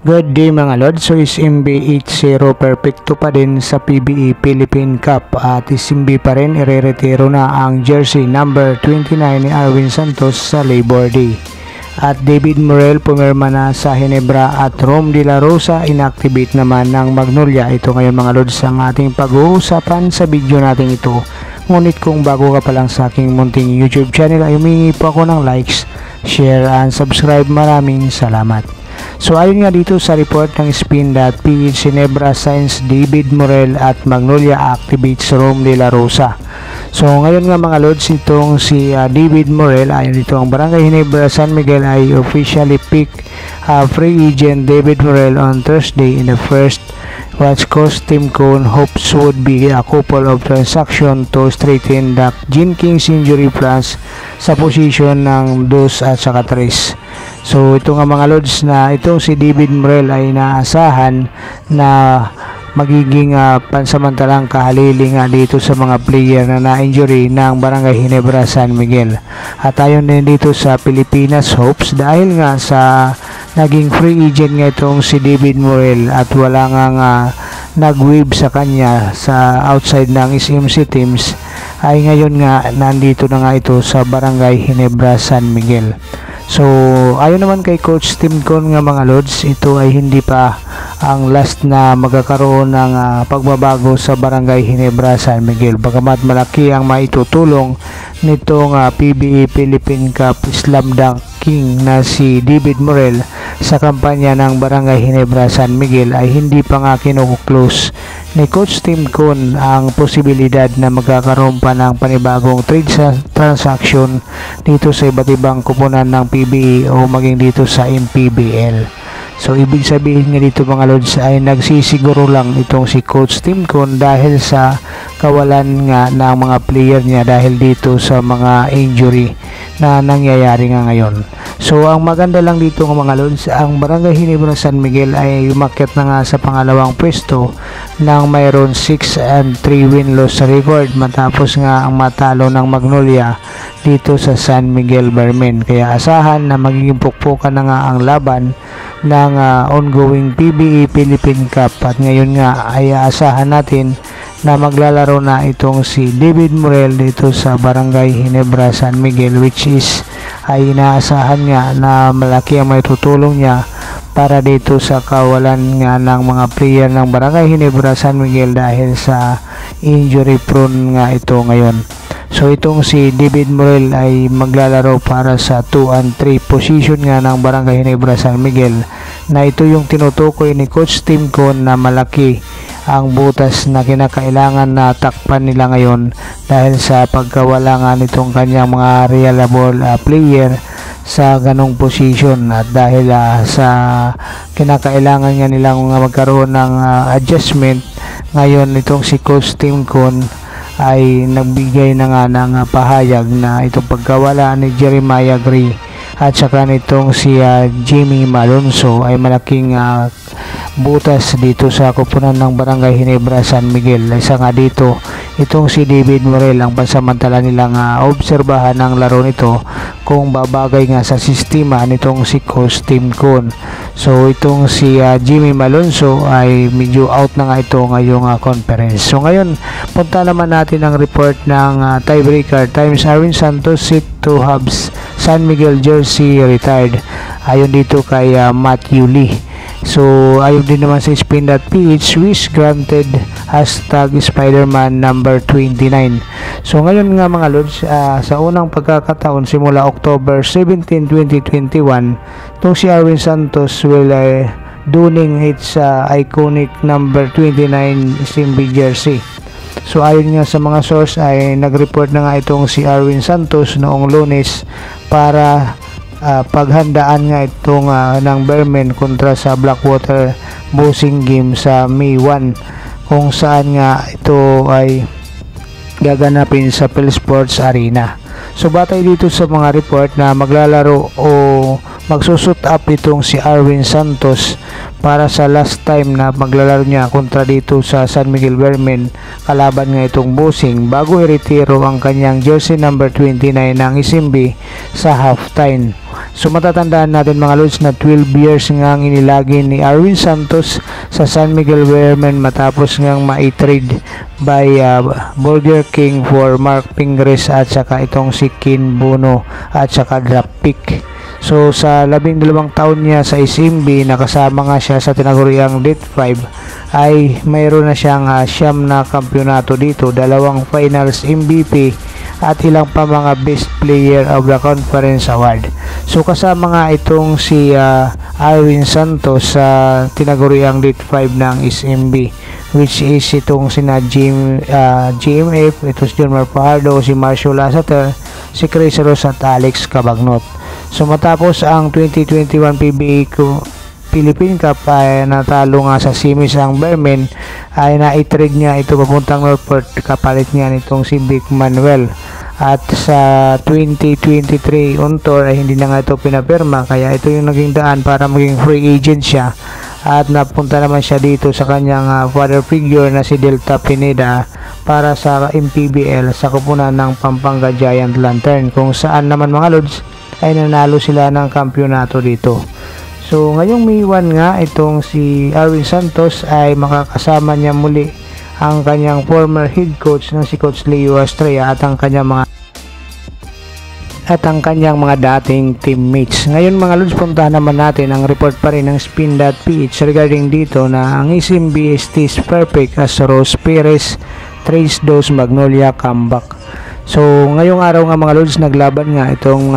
Good day mga Lord. So is MB80 perfecto pa din sa PBA Philippine Cup at isimbi pa rin ireretiro na ang jersey number 29 ni Arwin Santos sa Labor Day. At David Morel pumirma na sa Ginebra at Rome de la Rosa inactivate naman ng Magnolia. Ito ngayon mga Lords ang ating pag-uusapan sa video natin ito. Ngunit kung bago ka pa lang sa aking munting YouTube channel ay humingi po ako ng likes, share and subscribe. Maraming salamat. So ayon nga dito sa report ng Spin.ph, Ginebra signs David Morel at Magnolia activates Rome de la Rosa. So ngayon nga mga Lords, itong si David Morel, ayon dito ang Barangay Ginebra San Miguel ay officially picked free agent David Morel on Thursday in the first Watch Coast Team Cone hopes would be a couple of transaction to straighten the Jenkins injury plans sa posisyon ng 2 at saka 3. So ito nga mga Lords na itong si David Morel ay naasahan na magiging pansamantalang kahalili nga dito sa mga player na na-injury ng Barangay Ginebra San Miguel. At ayon din dito sa Pilipinas Hopes dahil nga sa naging free agent nga itong si David Morel at wala nga nag-wave sa kanya sa outside ng SMC teams, ay ngayon nga nandito na nga ito sa Barangay Ginebra San Miguel. So ayon naman kay Coach Tim Cone nga mga Lords, ito ay hindi pa ang last na magkakaroon ng pagbabago sa Barangay Ginebra San Miguel. Bagamat malaki ang maitutulong nitong PBA Philippine Cup Slam Dunk King na si David Morel sa kampanya ng Barangay Ginebra San Miguel, ay hindi pa nga kinuklose ni Coach Tim Cone ang posibilidad na magkakaroon pa ng panibagong trade transaction dito sa iba't ibang kupunan ng PBA o maging dito sa MPBL. So ibig sabihin nga dito mga Lords ay nagsisiguro lang itong si Coach Tim Cone dahil sa kawalan nga ng mga player niya dahil dito sa mga injury na nangyayari nga ngayon. So ang maganda lang dito mga Lords, ang Barangay Ginebra San Miguel ay umakyat na nga sa pangalawang pwesto nang mayroon 6 and 3 win-loss record matapos nga ang matalo ng Magnolia dito sa San Miguel Barmen. Kaya asahan na magiging pukpukan na nga ang laban ng ongoing PBA Philippine Cup at ngayon nga ay aasahan natin na maglalaro na itong si David Morel dito sa Barangay Ginebra San Miguel, which is ay inaasahan nga na malaki ang may tutulong niya para dito sa kawalan nga ng mga player ng Barangay Ginebra San Miguel dahil sa injury prone nga ito ngayon. So itong si David Morel ay maglalaro para sa 2 and 3 position nga ng Barangay Ginebra San Miguel, na ito yung tinutukoy ni Coach Tim Cone na malaki ang butas na kinakailangan na takpan nila ngayon dahil sa pagkawala nga nitong kanyang mga reliable player sa ganong position, at dahil sa kinakailangan nga nilang magkaroon ng adjustment ngayon, itong si Coach Tim Cone ay nagbigay na nga ng pahayag na itong pagkawala ni Jeremiah Gray at saka nitong si Jimmy Malonzo ay malaking butas dito sa kupunan ng Barangay Ginebra San Miguel. Isa nga dito itong si David Morel ang pansamantala nilang obserbahan ng laro nito kung babagay nga sa sistema nitong si Coach Tim Cone. So itong si Jimmy Malonzo ay medyo out na nga ito ngayong conference. So ngayon punta naman natin ang report ng tiebreaker times Arwin Santos set to have San Miguel jersey retired ayon dito kay Matthew Lee. So ayon din naman sa Spin.ph, wish granted #Spiderman number 29. So ngayon nga mga Lords, sa unang pagkakataon simula October 17, 2021, itong si Arwin Santos will donning its iconic number 29 SMB jersey. So ayon nga sa mga source ay nag-report na nga itong si Arwin Santos noong Lunes para paghandaan nga itong ng Barmen kontra sa Blackwater Boxing Game sa May 1, kung saan nga ito ay gaganapin sa Phil Sports Arena. So batay dito sa mga report na maglalaro o magsusut up itong si Arwin Santos para sa last time na maglalaro niya kontra dito sa San Miguel Bearmen, kalaban nga itong Bossing, bago i-retiro ang kanyang jersey number 29 ng Isimbi sa halftime. So matatandaan natin mga lods na 12 years nga ang inilagi ni Arwin Santos sa San Miguel Bearmen matapos ngang ma-trade by Burger King for Mark Pingres at saka itong si Kin Bono at saka draft pick. So sa 12 taon niya sa Isimbi, nakasama nga siya sa tinaguriang Elite 5, ay mayroon na siyang siyam na kampyonato dito, 2 finals MVP at ilang pa mga best player of the conference award. So kasama nga itong si Arwin Santos sa tinaguriang Elite 5 ng SMB, which is itong sina GMF, ito si John Fajardo, si Marcio Lasater, si Chris Ross at Alex Cabagnot. So matapos ang 2021 PBA Philippine Cup ay natalo nga sa semis ang Bearmen, ay na-trade niya ito papuntang Northport, kapalit niya nitong si Vic Manuel. At sa 2023 on tour ay hindi na nga ito pinapirma, kaya ito yung naging daan para maging free agent siya, at napunta naman siya dito sa kanyang father figure na si Delta Pineda para sa MPBL sa kupunan ng Pampanga Giant Lantern, kung saan naman mga lods ay nanalo sila ng kampyonato dito. So ngayong May 1 nga itong si Arwin Santos ay makakasama niya muli ang kanyang former head coach na si Coach Leo Estrella at ang kanyang mga dating teammates. Ngayon mga lods, puntahan naman natin ang report pa rin ng Spin.ph regarding dito na ang SMB is perfect as Rose Perez trades those Magnolia comeback. So ngayong araw nga mga lods, naglaban nga itong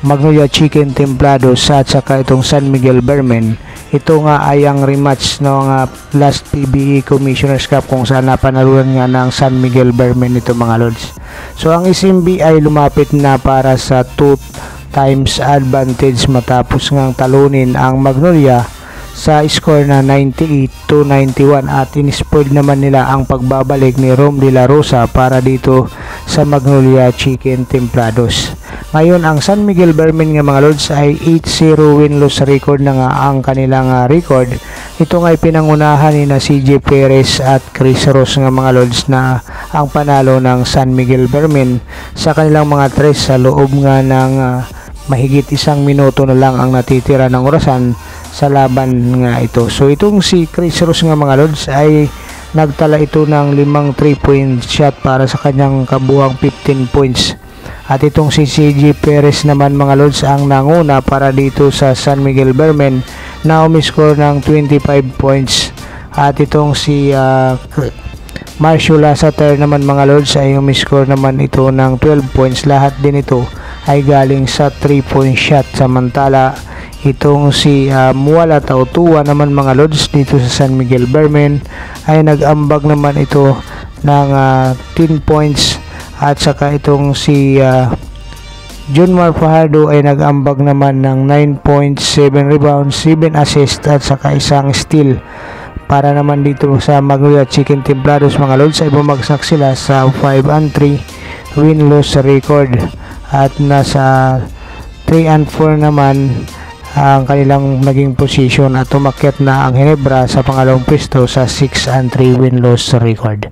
Magnolia Chicken Templados at saka itong San Miguel Bearmen. Ito nga ay ang rematch ng last PBA Commissioner's Cup, kung saan napanalunan nga ng San Miguel Bearmen ito mga lods. So ang SMB ay lumapit na para sa 2 times advantage matapos ngang talunin ang Magnolia sa score na 98-91, at in-spoil naman nila ang pagbabalik ni Rom de la Rosa para dito sa Magnolia Chicken Templados. Ngayon ang San Miguel Bearmen nga mga lods ay 8-0 win-loss record na nga ang kanilang record. Ito nga ay pinangunahan ni na CJ Perez at Chris Ross nga mga lods na ang panalo ng San Miguel Bearmen sa kanilang mga tres sa loob nga ng mahigit 1 minuto na lang ang natitira ng orasan sa laban nga ito. So itong si Chris Ross nga mga lods ay nagtala ito ng 5 3-point shot para sa kanyang kabuhang 15 points. At itong si CJ Perez naman mga lods ang nanguna para dito sa San Miguel Bearmen na umiscore ng 25 points. At itong si Marcio Lasater naman mga lods ay umiscore naman ito ng 12 points. Lahat din ito ay galing sa 3-point shot. Samantala itong si Muala Tautua naman mga lods dito sa San Miguel Bearmen ay nag-ambag naman ito ng 10 points. At saka itong si Junmar Fajardo ay nag-ambag naman ng 9 points, 7 rebounds, 7 assists at saka 1 steal. Para naman dito sa Magnolia Chicken Templados mga lods ay bumagsak sila sa 5-3 win-loss record, at nasa 3-4 naman ang kanilang naging position, at umakyat na ang Ginebra sa pangalawang pwesto sa 6-3 win-loss record.